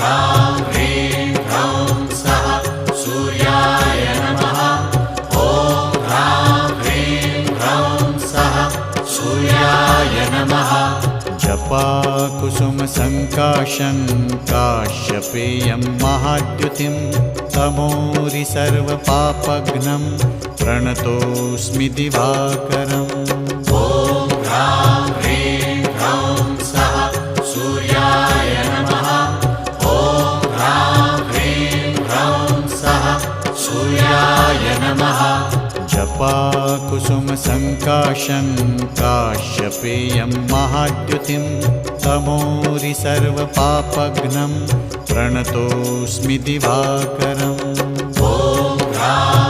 ह्रां ह्रीं ह्रौं सः सूर्याय नमः। ॐ ह्रां ह्रीं ह्रौं सः सूर्याय नमः। जपाकुसुमसङ्काशं काश्यपेयं महाद्युतिं तमोरि सर्वपापघ्नं प्रणतोऽस्मि दिवाकरम्। ॐ ह्रां ह्रीं ह्रौं सः सूर्याय नमः। ॐ ह्रां ह्रीं ह्रौं सः सूर्याय नमः। जपाकुसुमसङ्काशं काश्यपेयं महाद्युतिं तमोरि सर्वपापघ्नं प्रणतोऽस्मि दिवाकरम्। ॐ ह्रां